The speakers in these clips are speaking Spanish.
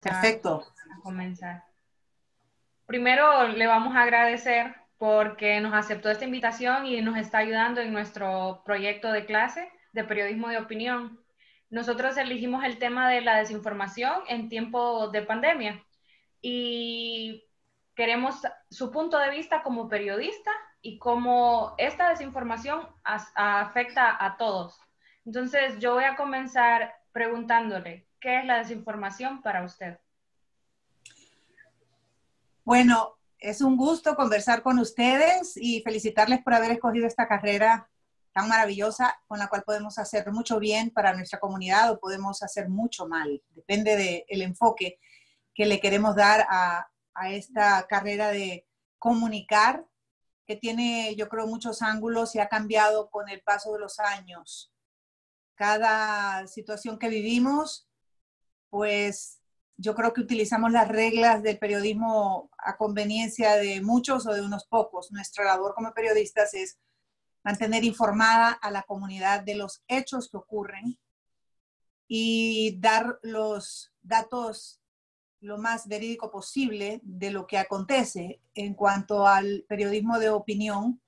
Perfecto. A comenzar. Primero le vamos a agradecer porque nos aceptó esta invitación y nos está ayudando en nuestro proyecto de clase de periodismo de opinión. Nosotros elegimos el tema de la desinformación en tiempo de pandemia y queremos su punto de vista como periodista y cómo esta desinformación afecta a todos. Entonces, yo voy a comenzar preguntándole, ¿qué es la desinformación para usted? Bueno, es un gusto conversar con ustedes y felicitarles por haber escogido esta carrera tan maravillosa con la cual podemos hacer mucho bien para nuestra comunidad o podemos hacer mucho mal. Depende del enfoque que le queremos dar a esta carrera de comunicar, que tiene, yo creo, muchos ángulos y ha cambiado con el paso de los años. Cada situación que vivimos, pues yo creo que utilizamos las reglas del periodismo a conveniencia de muchos o de unos pocos. Nuestra labor como periodistas es mantener informada a la comunidad de los hechos que ocurren y dar los datos lo más verídico posible de lo que acontece. En cuanto al periodismo de opinión,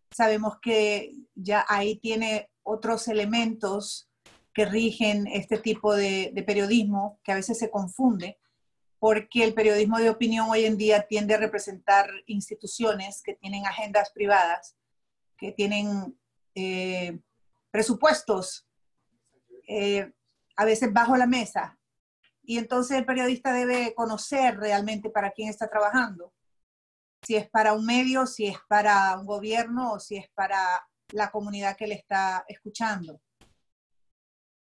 sabemos que ya ahí tiene otros elementos que rigen este tipo de periodismo, que a veces se confunde, porque el periodismo de opinión hoy en día tiende a representar instituciones que tienen agendas privadas, que tienen presupuestos a veces bajo la mesa. Y entonces el periodista debe conocer realmente para quién está trabajando. Si es para un medio, si es para un gobierno o si es para la comunidad que le está escuchando.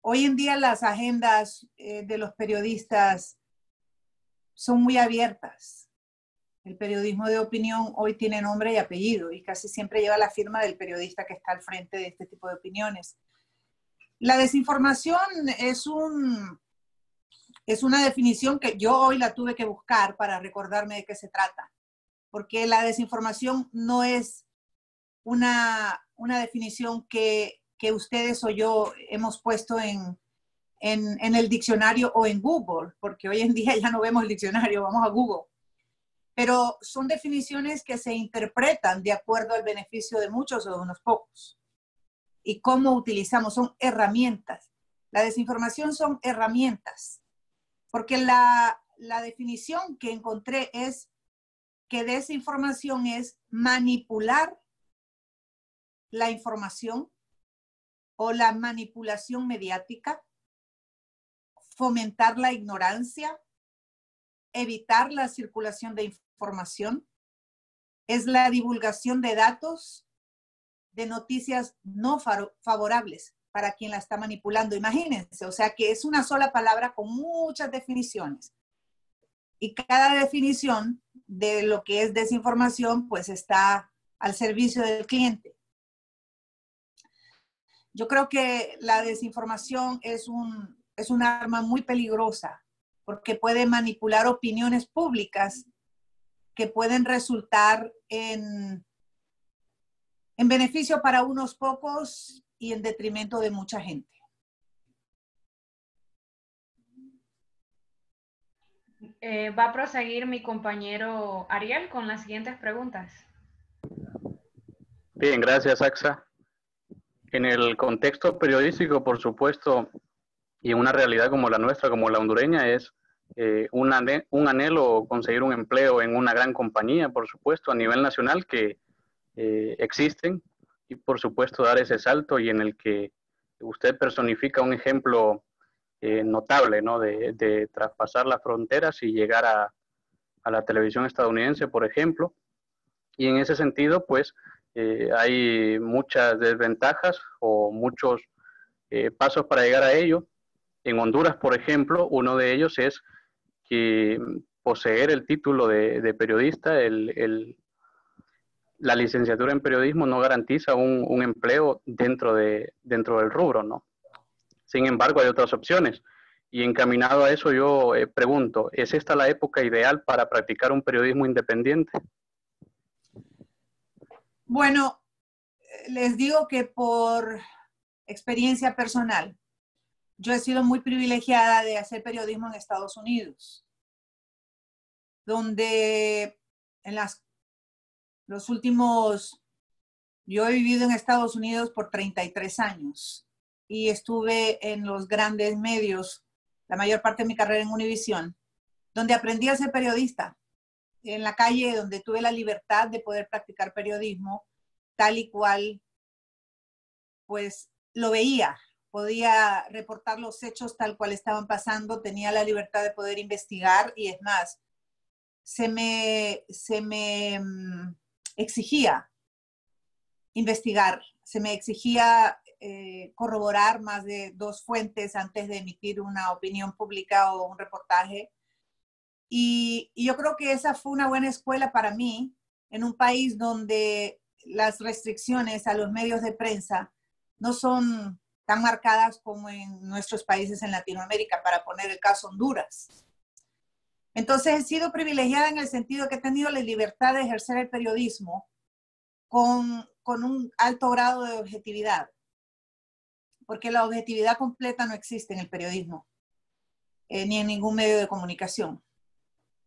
Hoy en día las agendas de los periodistas son muy abiertas. El periodismo de opinión hoy tiene nombre y apellido y casi siempre lleva la firma del periodista que está al frente de este tipo de opiniones. La desinformación es una definición que yo hoy la tuve que buscar para recordarme de qué se trata, porque la desinformación no es una definición que ustedes o yo hemos puesto en el diccionario o en Google, porque hoy en día ya no vemos el diccionario, vamos a Google. Pero son definiciones que se interpretan de acuerdo al beneficio de muchos o de unos pocos. Y cómo utilizamos, son herramientas. La desinformación son herramientas, porque la definición que encontré es que desinformación es manipular la información o la manipulación mediática, fomentar la ignorancia, evitar la circulación de información, es la divulgación de datos, de noticias no favorables para quien la está manipulando. Imagínense, o sea que es una sola palabra con muchas definiciones. Y cada definición de lo que es desinformación, pues está al servicio del cliente. Yo creo que la desinformación es un arma muy peligrosa porque puede manipular opiniones públicas que pueden resultar en beneficio para unos pocos y en detrimento de mucha gente. Va a proseguir mi compañero Ariel con las siguientes preguntas. Bien, gracias, Axa. En el contexto periodístico, por supuesto, y en una realidad como la nuestra, como la hondureña, es un anhelo conseguir un empleo en una gran compañía, por supuesto, a nivel nacional que existen, y por supuesto dar ese salto y en el que usted personifica un ejemplo notable, ¿no? de traspasar las fronteras y llegar a la televisión estadounidense, por ejemplo. Y en ese sentido, pues, hay muchas desventajas o muchos pasos para llegar a ello. En Honduras, por ejemplo, uno de ellos es que poseer el título de periodista, la licenciatura en periodismo no garantiza un empleo dentro del rubro, ¿no? Sin embargo, hay otras opciones. Y encaminado a eso, yo pregunto, ¿es esta la época ideal para practicar un periodismo independiente? Bueno, les digo que por experiencia personal, yo he sido muy privilegiada de hacer periodismo en Estados Unidos, donde en los últimos, yo he vivido en Estados Unidos por 33 años y estuve en los grandes medios, la mayor parte de mi carrera en Univision, donde aprendí a ser periodista, en la calle donde tuve la libertad de poder practicar periodismo tal y cual, pues lo veía. Podía reportar los hechos tal cual estaban pasando, tenía la libertad de poder investigar y es más, se me exigía investigar, se me exigía corroborar más de 2 fuentes antes de emitir una opinión pública o un reportaje. Y yo creo que esa fue una buena escuela para mí en un país donde las restricciones a los medios de prensa no son tan marcadas como en nuestros países en Latinoamérica, para poner el caso Honduras. Entonces he sido privilegiada en el sentido que he tenido la libertad de ejercer el periodismo con un alto grado de objetividad, porque la objetividad completa no existe en el periodismo, ni en ningún medio de comunicación.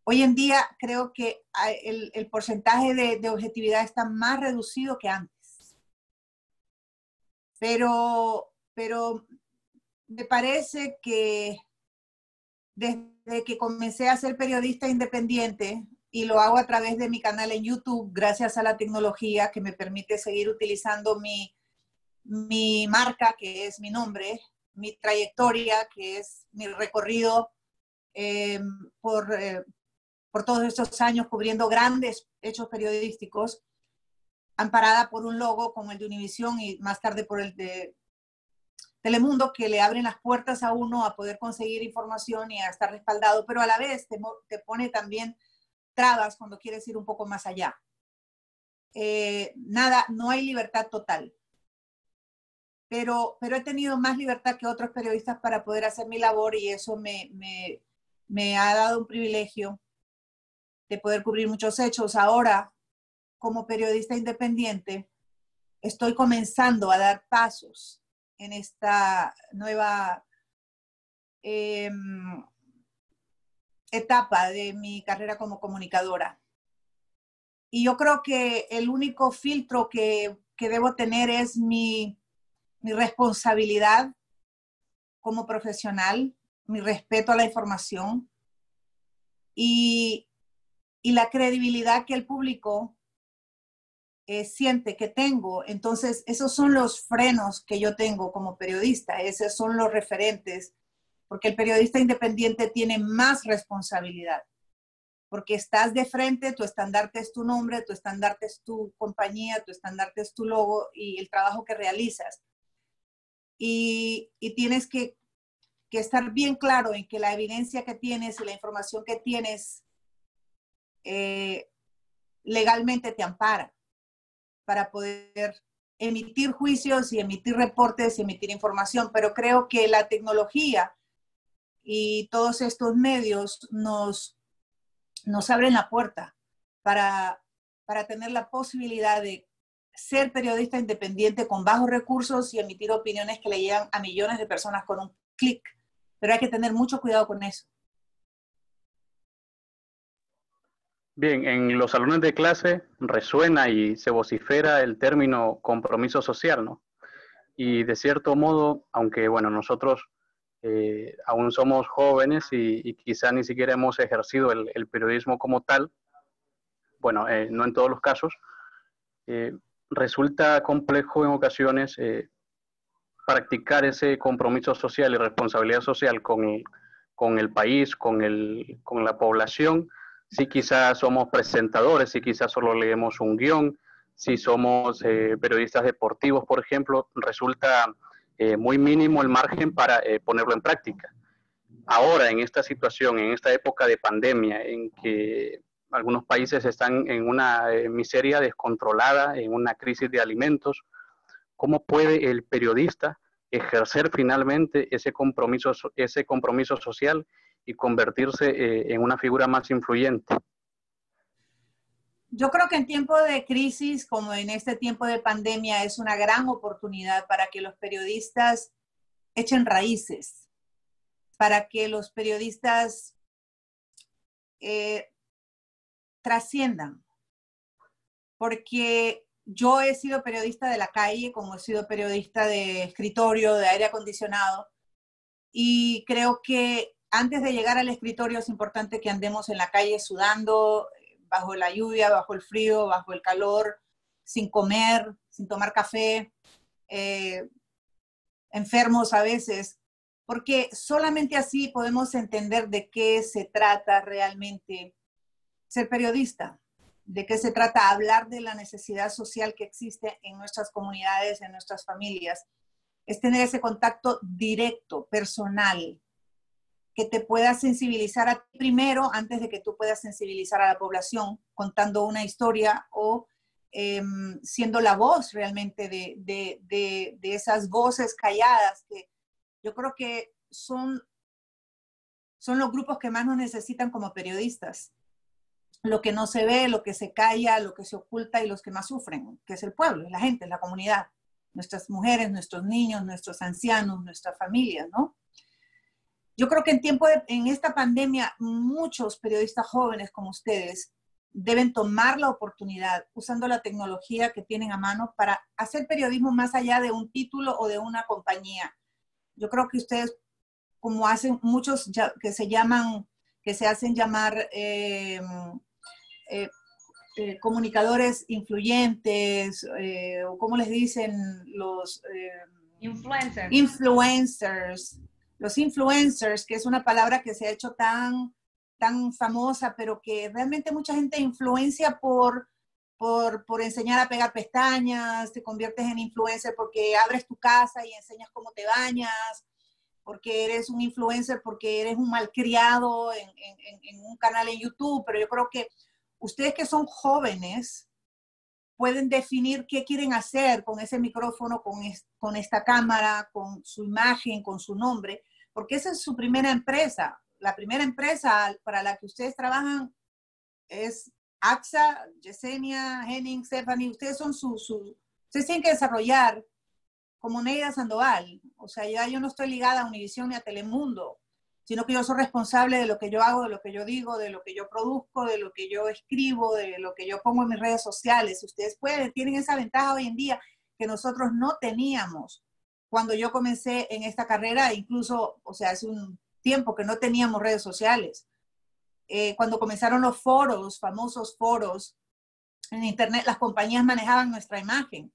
Hoy en día creo que el porcentaje de objetividad está más reducido que antes. Pero me parece que desde que comencé a ser periodista independiente, y lo hago a través de mi canal en YouTube, gracias a la tecnología que me permite seguir utilizando mi marca, que es mi nombre, mi trayectoria, que es mi recorrido por todos estos años cubriendo grandes hechos periodísticos, amparada por un logo como el de Univision y más tarde por el de Telemundo, que le abren las puertas a uno a poder conseguir información y a estar respaldado, pero a la vez te pone también trabas cuando quieres ir un poco más allá. No hay libertad total. Pero he tenido más libertad que otros periodistas para poder hacer mi labor y eso me ha dado un privilegio de poder cubrir muchos hechos. Ahora, como periodista independiente, estoy comenzando a dar pasos en esta nueva etapa de mi carrera como comunicadora. Y yo creo que el único filtro que debo tener es mi responsabilidad como profesional, mi respeto a la información y la credibilidad que el público siente que tengo. Entonces, esos son los frenos que yo tengo como periodista, esos son los referentes, porque el periodista independiente tiene más responsabilidad, porque estás de frente, tu estandarte es tu nombre, tu estandarte es tu compañía, tu estandarte es tu logo y el trabajo que realizas. Y tienes que estar bien claro en que la evidencia que tienes y la información que tienes legalmente te ampara para poder emitir juicios y emitir reportes y emitir información. Pero creo que la tecnología y todos estos medios nos abren la puerta para tener la posibilidad de ser periodista independiente con bajos recursos y emitir opiniones que le llegan a millones de personas con un clic. Pero hay que tener mucho cuidado con eso. Bien, en los salones de clase resuena y se vocifera el término compromiso social, ¿no? Y de cierto modo, aunque bueno, nosotros aún somos jóvenes y quizá ni siquiera hemos ejercido el periodismo como tal, bueno, no en todos los casos, resulta complejo en ocasiones practicar ese compromiso social y responsabilidad social con el país, con la población. Si quizás somos presentadores, si quizás solo leemos un guión, si somos periodistas deportivos, por ejemplo, resulta muy mínimo el margen para ponerlo en práctica. Ahora, en esta situación, en esta época de pandemia, en que algunos países están en una miseria descontrolada, en una crisis de alimentos, ¿cómo puede el periodista ejercer finalmente ese compromiso social y convertirse en una figura más influyente? Yo creo que en tiempo de crisis, como en este tiempo de pandemia, es una gran oportunidad para que los periodistas echen raíces, para que los periodistas trasciendan. Porque yo he sido periodista de la calle, como he sido periodista de escritorio, de aire acondicionado, y creo que antes de llegar al escritorio es importante que andemos en la calle sudando, bajo la lluvia, bajo el frío, bajo el calor, sin comer, sin tomar café, enfermos a veces, porque solamente así podemos entender de qué se trata realmente ser periodista, de qué se trata hablar de la necesidad social que existe en nuestras comunidades, en nuestras familias. Es tener ese contacto directo, personal, que te pueda sensibilizar a ti primero antes de que tú puedas sensibilizar a la población contando una historia o siendo la voz realmente de esas voces calladas que yo creo que son los grupos que más nos necesitan como periodistas. Lo que no se ve, lo que se calla, lo que se oculta y los que más sufren, que es el pueblo, la gente, la comunidad, nuestras mujeres, nuestros niños, nuestros ancianos, nuestras familias, ¿no? Yo creo que en esta pandemia, muchos periodistas jóvenes como ustedes deben tomar la oportunidad, usando la tecnología que tienen a mano, para hacer periodismo más allá de un título o de una compañía. Yo creo que ustedes, como hacen muchos que se hacen llamar comunicadores influyentes, o como les dicen los influencers. Los influencers, que es una palabra que se ha hecho tan famosa, pero que realmente mucha gente influencia por enseñar a pegar pestañas, te conviertes en influencer porque abres tu casa y enseñas cómo te bañas, porque eres un influencer, porque eres un malcriado en un canal en YouTube. Pero yo creo que ustedes que son jóvenes pueden definir qué quieren hacer con ese micrófono, con esta cámara, con su imagen, con su nombre, porque esa es su primera empresa. La primera empresa para la que ustedes trabajan es AXA, Yesenia, Henning, Stephanie. Ustedes son ustedes tienen que desarrollar como Neida Sandoval. O sea, ya yo no estoy ligada a Univisión ni a Telemundo, sino que yo soy responsable de lo que yo hago, de lo que yo digo, de lo que yo produzco, de lo que yo escribo, de lo que yo pongo en mis redes sociales. Ustedes tienen esa ventaja hoy en día que nosotros no teníamos cuando yo comencé en esta carrera, incluso, o sea, hace un tiempo que no teníamos redes sociales. Cuando comenzaron los foros, famosos foros en internet, las compañías manejaban nuestra imagen.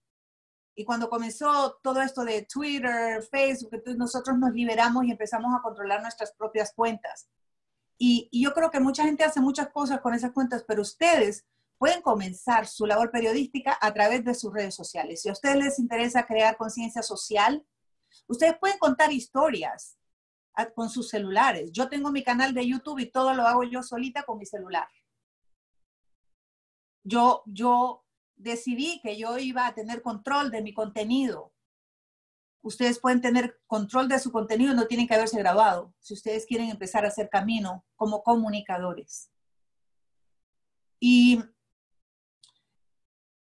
Y cuando comenzó todo esto de Twitter, Facebook, entonces nosotros nos liberamos y empezamos a controlar nuestras propias cuentas. Y yo creo que mucha gente hace muchas cosas con esas cuentas, pero ustedes pueden comenzar su labor periodística a través de sus redes sociales. Si a ustedes les interesa crear conciencia social, ustedes pueden contar historias con sus celulares. Yo tengo mi canal de YouTube y todo lo hago yo solita con mi celular. Yo decidí que yo iba a tener control de mi contenido. Ustedes pueden tener control de su contenido, no tienen que haberse graduado, si ustedes quieren empezar a hacer camino como comunicadores. Y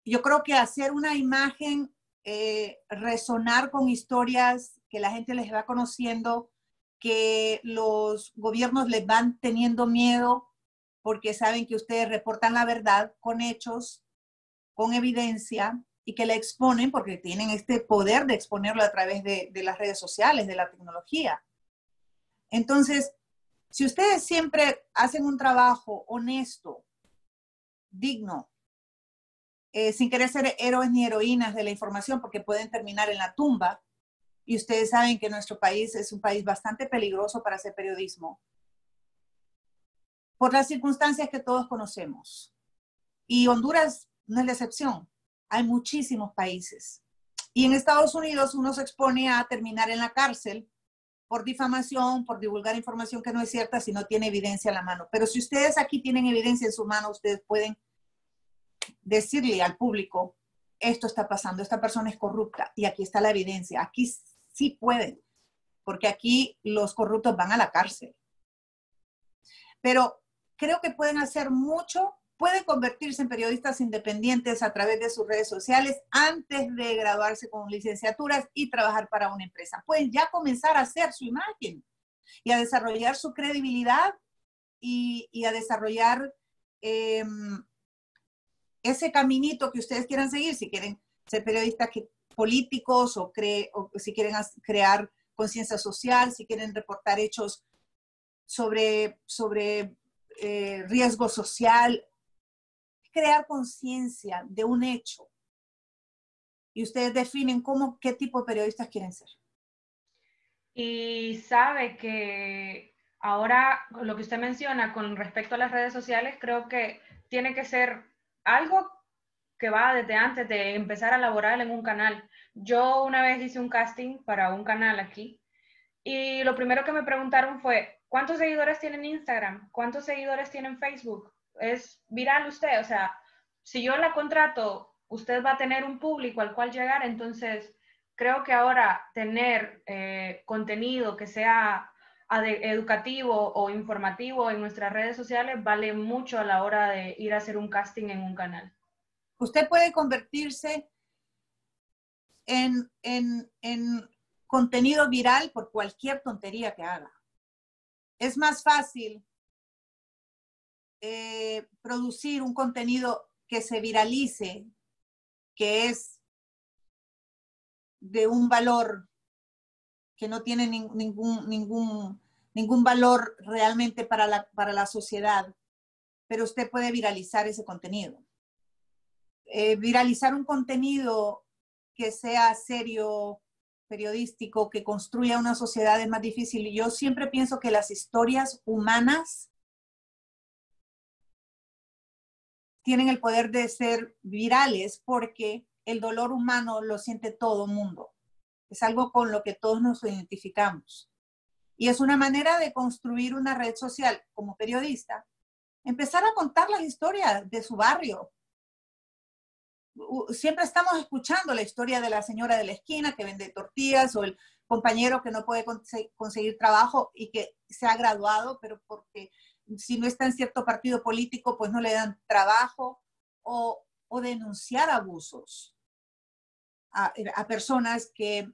yo creo que hacer una imagen, resonar con historias que la gente les va conociendo, que los gobiernos les van teniendo miedo porque saben que ustedes reportan la verdad con hechos, con evidencia, y que la exponen porque tienen este poder de exponerlo a través de las redes sociales, de la tecnología. Entonces, si ustedes siempre hacen un trabajo honesto, digno, sin querer ser héroes ni heroínas de la información, porque pueden terminar en la tumba, y ustedes saben que nuestro país es un país bastante peligroso para hacer periodismo, por las circunstancias que todos conocemos. Y Honduras no es la excepción. Hay muchísimos países. Y en Estados Unidos uno se expone a terminar en la cárcel por difamación, por divulgar información que no es cierta si no tiene evidencia a la mano. Pero si ustedes aquí tienen evidencia en su mano, ustedes pueden decirle al público, esto está pasando, esta persona es corrupta y aquí está la evidencia. Aquí sí pueden, porque aquí los corruptos van a la cárcel. Pero creo que pueden hacer mucho. Pueden convertirse en periodistas independientes a través de sus redes sociales antes de graduarse con licenciaturas y trabajar para una empresa. Pueden ya comenzar a hacer su imagen. y a desarrollar su credibilidad y a desarrollar ese caminito que ustedes quieran seguir, si quieren ser periodistas políticos o si quieren crear conciencia social, si quieren reportar hechos sobre riesgo social, crear conciencia de un hecho. Y ustedes definen qué tipo de periodistas quieren ser. Y sabe que ahora lo que usted menciona con respecto a las redes sociales, creo que tiene que ser algo que va desde antes de empezar a laborar en un canal. Yo una vez hice un casting para un canal aquí y lo primero que me preguntaron fue, ¿cuántos seguidores tiene en Instagram? ¿Cuántos seguidores tiene en Facebook? ¿Es viral usted? O sea, si yo la contrato, usted va a tener un público al cual llegar, entonces creo que ahora tener contenido que sea educativo o informativo en nuestras redes sociales vale mucho a la hora de ir a hacer un casting en un canal. Usted puede convertirse en contenido viral por cualquier tontería que haga. Es más fácil producir un contenido que se viralice, que es de un valor que no tiene ningún valor realmente para la sociedad, pero usted puede viralizar ese contenido. Viralizar un contenido que sea serio, periodístico, que construya una sociedad es más difícil. Y yo siempre pienso que las historias humanas tienen el poder de ser virales porque el dolor humano lo siente todo el mundo. Es algo con lo que todos nos identificamos. Y es una manera de construir una red social como periodista. Empezar a contar las historias de su barrio. Siempre estamos escuchando la historia de la señora de la esquina que vende tortillas o el compañero que no puede conseguir trabajo y que se ha graduado, pero porque si no está en cierto partido político, pues no le dan trabajo, o denunciar abusos a personas que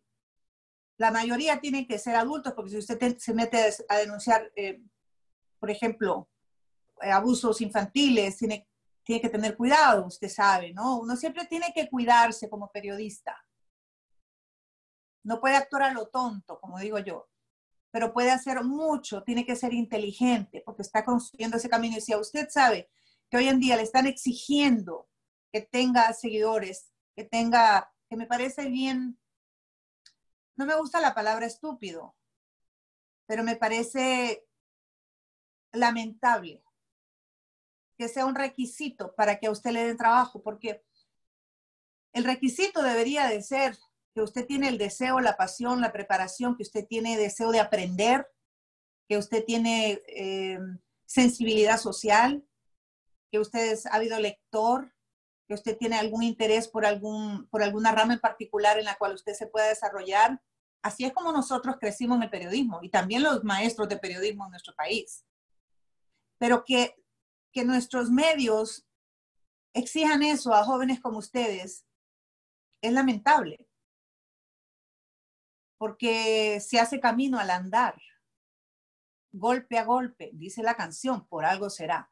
la mayoría tienen que ser adultos, porque si usted se mete a denunciar, por ejemplo, abusos infantiles, tiene que tener cuidado, usted sabe, ¿no? Uno siempre tiene que cuidarse como periodista. No puede actuar a lo tonto, como digo yo, pero puede hacer mucho, tiene que ser inteligente, porque está construyendo ese camino. Y si a usted sabe que hoy en día le están exigiendo que tenga seguidores, que me parece bien, no me gusta la palabra estúpido, pero me parece lamentable que sea un requisito para que a usted le den trabajo, porque el requisito debería de ser que usted tiene el deseo, la pasión, la preparación, que usted tiene deseo de aprender, que usted tiene sensibilidad social, que usted es ávido lector, que usted tiene algún interés por alguna rama en particular en la cual usted se pueda desarrollar. Así es como nosotros crecimos en el periodismo y también los maestros de periodismo en nuestro país. Pero que nuestros medios exijan eso a jóvenes como ustedes es lamentable, porque se hace camino al andar, golpe a golpe, dice la canción, por algo será.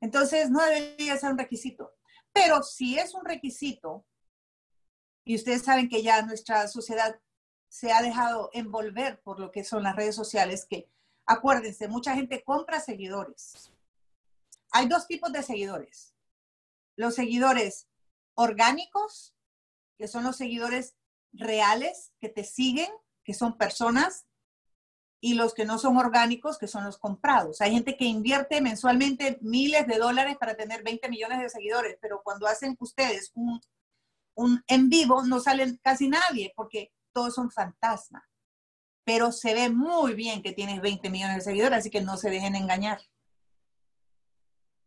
Entonces, no debería ser un requisito, pero si es un requisito, y ustedes saben que ya nuestra sociedad se ha dejado envolver por lo que son las redes sociales, que acuérdense, mucha gente compra seguidores. Hay dos tipos de seguidores. Los seguidores orgánicos, que son los seguidores reales que te siguen, que son personas, y los que no son orgánicos, que son los comprados. Hay gente que invierte mensualmente miles de dólares para tener 20 millones de seguidores, pero cuando hacen ustedes un en vivo no salen casi nadie, porque todos son fantasmas. Pero se ve muy bien que tienes 20 millones de seguidores, así que no se dejen engañar.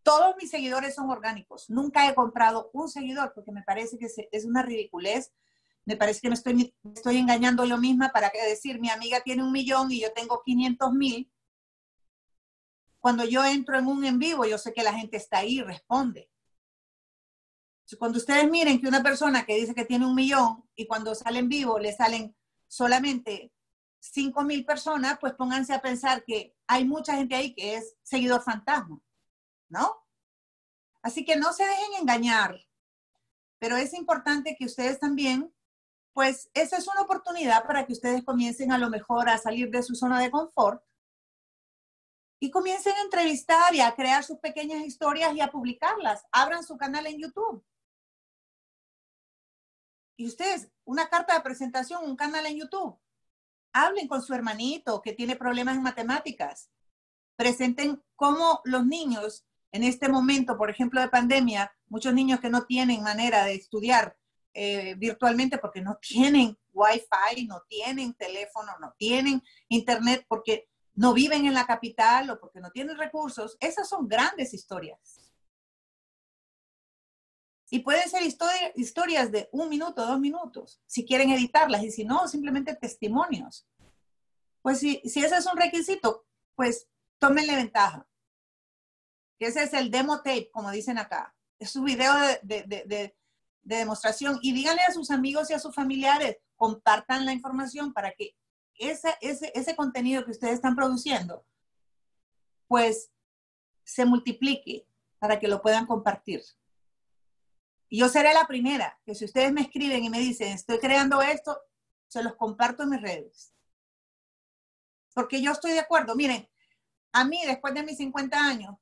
Todos mis seguidores son orgánicos. Nunca he comprado un seguidor porque me parece que es una ridiculez. Me parece que me estoy engañando yo misma para decir, mi amiga tiene 1 millón y yo tengo 500,000. Cuando yo entro en un en vivo, yo sé que la gente está ahí y responde. Cuando ustedes miren que una persona que dice que tiene 1 millón y cuando sale en vivo le salen solamente 5,000 personas, pues pónganse a pensar que hay mucha gente ahí que es seguidor fantasma, ¿no? Así que no se dejen engañar, pero es importante que ustedes también, pues esa es una oportunidad para que ustedes comiencen a lo mejor a salir de su zona de confort y comiencen a entrevistar y a crear sus pequeñas historias y a publicarlas. Abran su canal en YouTube. Y ustedes, una carta de presentación, un canal en YouTube. Hablen con su hermanito que tiene problemas en matemáticas. Presenten cómo los niños en este momento, por ejemplo, de pandemia, muchos niños que no tienen manera de estudiar virtualmente porque no tienen Wi-Fi, no tienen teléfono, no tienen internet, porque no viven en la capital o porque no tienen recursos. Esas son grandes historias. Y pueden ser historias de 1 minuto, 2 minutos, si quieren editarlas, y si no, simplemente testimonios. Pues si ese es un requisito, pues tómenle ventaja. Ese es el demo tape, como dicen acá. Es su video de demostración. Y díganle a sus amigos y a sus familiares, compartan la información para que ese contenido que ustedes están produciendo, pues se multiplique para que lo puedan compartir. Y yo seré la primera, que si ustedes me escriben y me dicen, estoy creando esto, se los comparto en mis redes. Porque yo estoy de acuerdo. Miren, a mí, después de mis 50 años,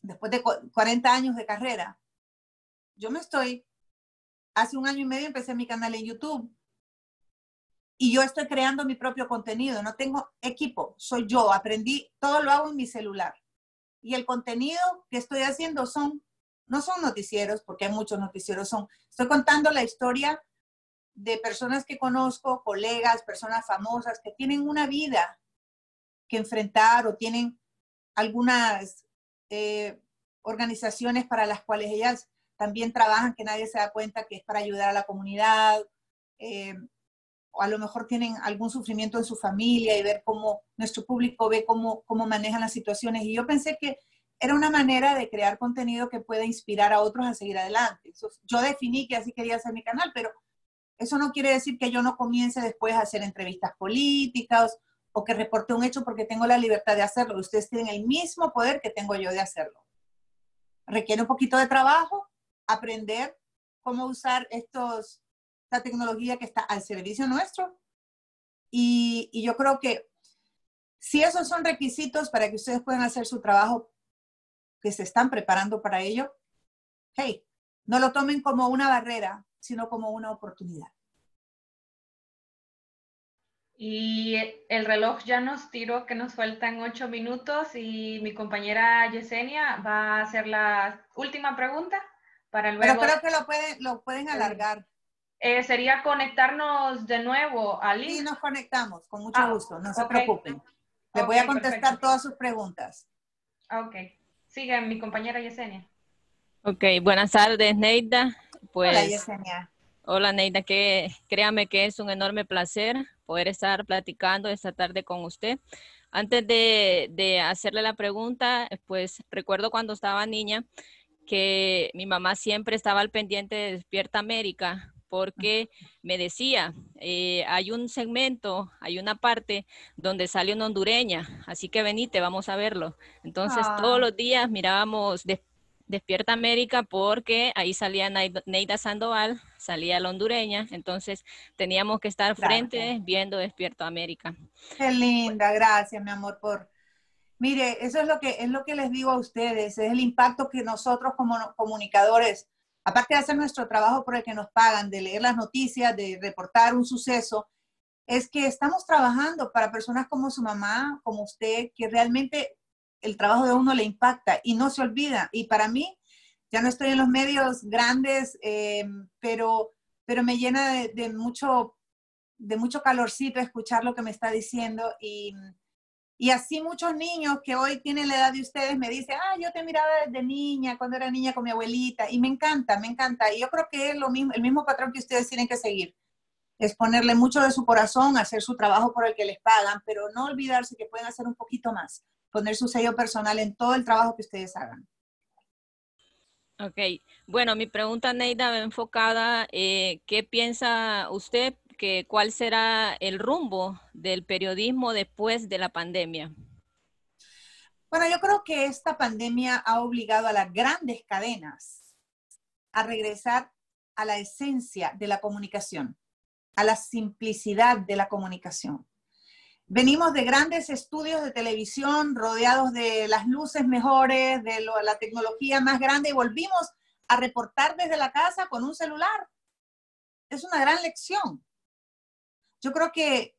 después de 40 años de carrera, hace 1 año y medio empecé mi canal en YouTube. Y yo estoy creando mi propio contenido. No tengo equipo, soy yo. Aprendí, todo lo hago en mi celular. Y el contenido que estoy haciendo no son noticieros, porque hay muchos noticieros, estoy contando la historia de personas que conozco, colegas, personas famosas que tienen una vida que enfrentar o tienen algunas organizaciones para las cuales ellas también trabajan, que nadie se da cuenta que es para ayudar a la comunidad, o a lo mejor tienen algún sufrimiento en su familia y ver cómo nuestro público ve cómo manejan las situaciones. Y yo pensé que era una manera de crear contenido que pueda inspirar a otros a seguir adelante. Yo definí que así quería hacer mi canal, pero eso no quiere decir que yo no comience después a hacer entrevistas políticas o que reporte un hecho porque tengo la libertad de hacerlo. Ustedes tienen el mismo poder que tengo yo de hacerlo. Requiere un poquito de trabajo, aprender cómo usar esta tecnología que está al servicio nuestro. Y yo creo que si esos son requisitos para que ustedes puedan hacer su trabajo, que se están preparando para ello, hey, no lo tomen como una barrera, sino como una oportunidad. Y el reloj ya nos tiró que nos faltan 8 minutos y mi compañera Yesenia va a hacer la última pregunta para luego... Pero creo que lo pueden alargar. Sería conectarnos de nuevo al link. Sí, nos conectamos, con mucho gusto, no se preocupen. Les voy a contestar perfecto. Todas sus preguntas. Ok. Sigue mi compañera Yesenia. Ok, buenas tardes, Neida. Pues, hola, Yesenia. Hola, Neida, créame que es un enorme placer poder estar platicando esta tarde con usted. Antes de hacerle la pregunta, pues recuerdo cuando estaba niña que mi mamá siempre estaba al pendiente de Despierta América, porque me decía, hay un segmento, hay una parte donde sale una hondureña, así que venite, vamos a verlo. Entonces todos los días mirábamos Despierta América porque ahí salía Neida Sandoval, salía la hondureña, entonces teníamos que estar frente viendo Despierta América. Qué linda, gracias mi amor Mire, eso es lo que les digo a ustedes, es el impacto que nosotros como comunicadores, aparte de hacer nuestro trabajo por el que nos pagan, de leer las noticias, de reportar un suceso, es que estamos trabajando para personas como su mamá, como usted, que realmente el trabajo de uno le impacta y no se olvida. Y para mí, ya no estoy en los medios grandes, pero me llena de mucho calorcito escuchar lo que me está diciendo y así muchos niños que hoy tienen la edad de ustedes me dicen, yo te miraba desde niña, cuando era niña con mi abuelita, y me encanta. Y yo creo que es el mismo patrón que ustedes tienen que seguir. Es ponerle mucho de su corazón, hacer su trabajo por el que les pagan, pero no olvidarse que pueden hacer un poquito más, poner su sello personal en todo el trabajo que ustedes hagan. Ok, bueno, mi pregunta, Neida, va enfocada, ¿qué piensa usted que cuál será el rumbo del periodismo después de la pandemia. Bueno, yo creo que esta pandemia ha obligado a las grandes cadenas a regresar a la esencia de la comunicación, a la simplicidad de la comunicación. Venimos de grandes estudios de televisión rodeados de las luces mejores, de la tecnología más grande, y volvimos a reportar desde la casa con un celular. Es una gran lección. Yo creo que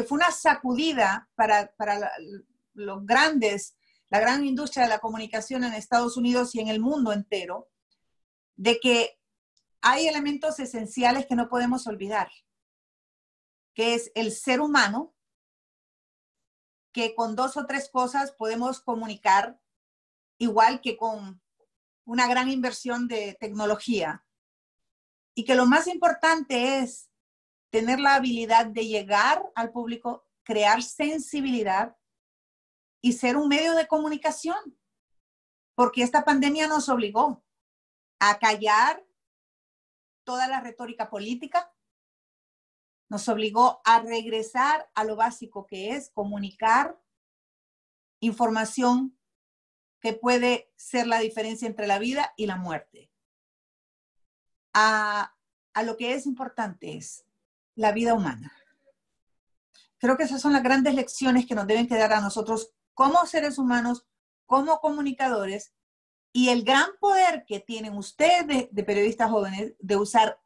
fue una sacudida para los grandes, la gran industria de la comunicación en Estados Unidos y en el mundo entero, de que hay elementos esenciales que no podemos olvidar, que es el ser humano, que con 2 o 3 cosas podemos comunicar, igual que con una gran inversión de tecnología. Y que lo más importante es tener la habilidad de llegar al público, crear sensibilidad y ser un medio de comunicación. Porque esta pandemia nos obligó a callar toda la retórica política, nos obligó a regresar a lo básico, que es comunicar información que puede ser la diferencia entre la vida y la muerte. A lo que es importante es la vida humana. Creo que esas son las grandes lecciones que nos deben quedar a nosotros como seres humanos, como comunicadores, y el gran poder que tienen ustedes de periodistas jóvenes de usar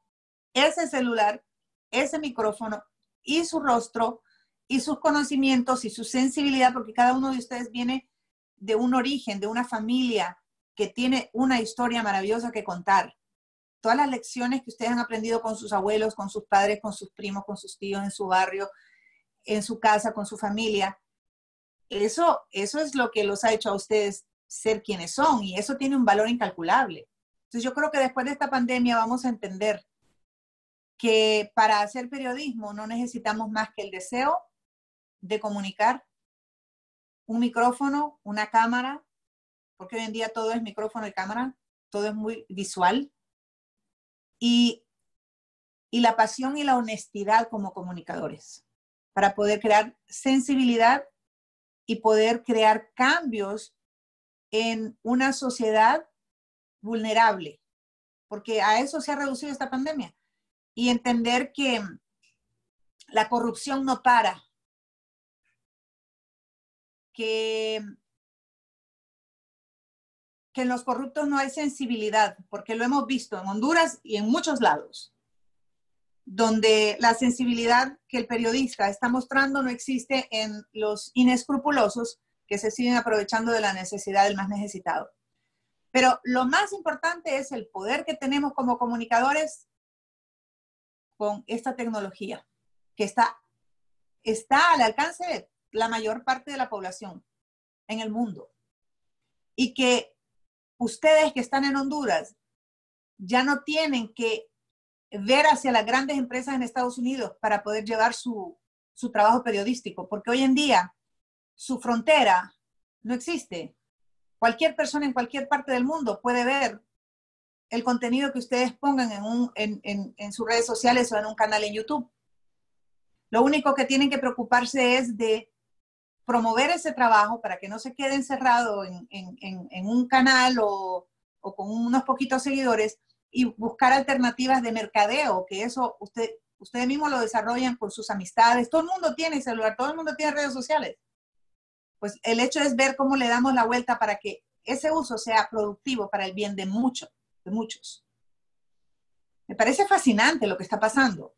ese celular, ese micrófono y su rostro y sus conocimientos y su sensibilidad, porque cada uno de ustedes viene de un origen, de una familia que tiene una historia maravillosa que contar. Todas las lecciones que ustedes han aprendido con sus abuelos, con sus padres, con sus primos, con sus tíos, en su barrio, en su casa, con su familia, eso es lo que los ha hecho a ustedes ser quienes son, y eso tiene un valor incalculable. Entonces yo creo que después de esta pandemia vamos a entender que para hacer periodismo no necesitamos más que el deseo de comunicar, un micrófono, una cámara, porque hoy en día todo es micrófono y cámara, todo es muy visual, y la pasión y la honestidad como comunicadores, para poder crear sensibilidad y poder crear cambios en una sociedad vulnerable, porque a eso se ha reducido esta pandemia. Y entender que la corrupción no para, que en los corruptos no hay sensibilidad, porque lo hemos visto en Honduras y en muchos lados, donde la sensibilidad que el periodista está mostrando no existe en los inescrupulosos que se siguen aprovechando de la necesidad del más necesitado. Pero lo más importante es el poder que tenemos como comunicadores con esta tecnología, que está al alcance de la mayor parte de la población en el mundo. Y que ustedes que están en Honduras ya no tienen que ver hacia las grandes empresas en Estados Unidos para poder llevar su trabajo periodístico, porque hoy en día su frontera no existe. Cualquier persona en cualquier parte del mundo puede ver el contenido que ustedes pongan en sus redes sociales o en un canal en YouTube. Lo único que tienen que preocuparse es de promover ese trabajo para que no se quede encerrado en un canal o con unos poquitos seguidores, y buscar alternativas de mercadeo, que eso ustedes mismos lo desarrollan con sus amistades. Todo el mundo tiene celular, todo el mundo tiene redes sociales. Pues el hecho es ver cómo le damos la vuelta para que ese uso sea productivo para el bien de muchos. Me parece fascinante lo que está pasando.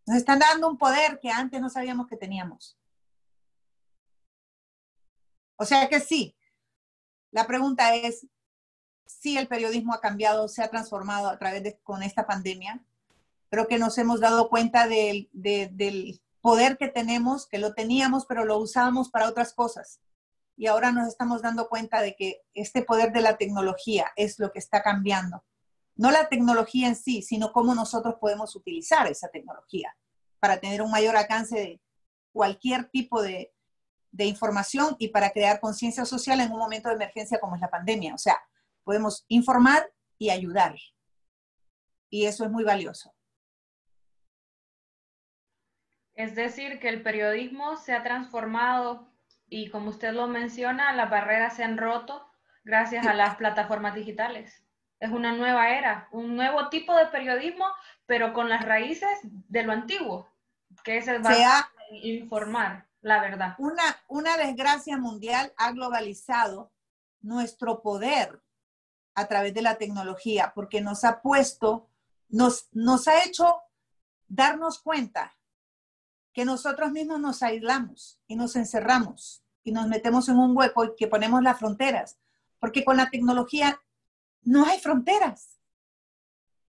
Nos están dando un poder que antes no sabíamos que teníamos. O sea que sí, la pregunta es si el periodismo ha cambiado, se ha transformado a través con esta pandemia. Creo que nos hemos dado cuenta del poder que tenemos, que lo teníamos, pero lo usábamos para otras cosas. Y ahora nos estamos dando cuenta de que este poder de la tecnología es lo que está cambiando. No la tecnología en sí, sino cómo nosotros podemos utilizar esa tecnología para tener un mayor alcance de cualquier tipo de información y para crear conciencia social en un momento de emergencia como es la pandemia. O sea, podemos informar y ayudar. Y eso es muy valioso. Es decir, que el periodismo se ha transformado y, como usted lo menciona, las barreras se han roto gracias a las plataformas digitales. Es una nueva era, un nuevo tipo de periodismo, pero con las raíces de lo antiguo, que es el basado en informar la verdad. Una desgracia mundial ha globalizado nuestro poder a través de la tecnología, porque nos ha puesto, nos ha hecho darnos cuenta que nosotros mismos nos aislamos y nos encerramos y nos metemos en un hueco y que ponemos las fronteras, porque con la tecnología no hay fronteras.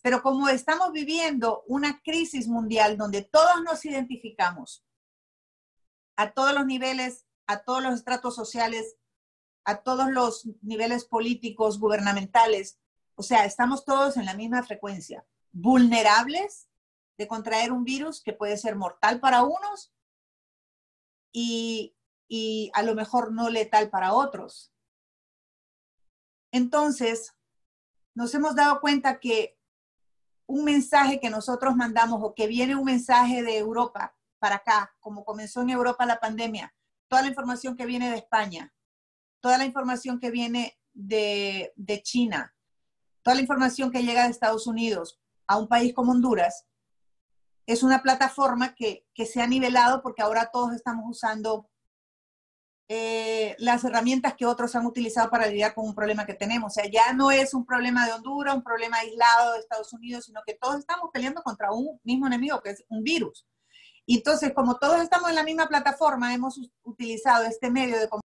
Pero como estamos viviendo una crisis mundial donde todos nos identificamos, a todos los niveles, a todos los estratos sociales, a todos los niveles políticos, gubernamentales, o sea, estamos todos en la misma frecuencia, vulnerables de contraer un virus que puede ser mortal para unos y a lo mejor no letal para otros. Entonces, nos hemos dado cuenta que un mensaje que nosotros mandamos o que viene un mensaje de Europa para acá, como comenzó en Europa la pandemia, toda la información que viene de España, toda la información que viene de China, toda la información que llega de Estados Unidos a un país como Honduras, es una plataforma que se ha nivelado porque ahora todos estamos usando las herramientas que otros han utilizado para lidiar con un problema que tenemos. O sea, ya no es un problema de Honduras, un problema aislado de Estados Unidos, sino que todos estamos peleando contra un mismo enemigo, que es un virus. Y entonces, como todos estamos en la misma plataforma, hemos utilizado este medio de comunicación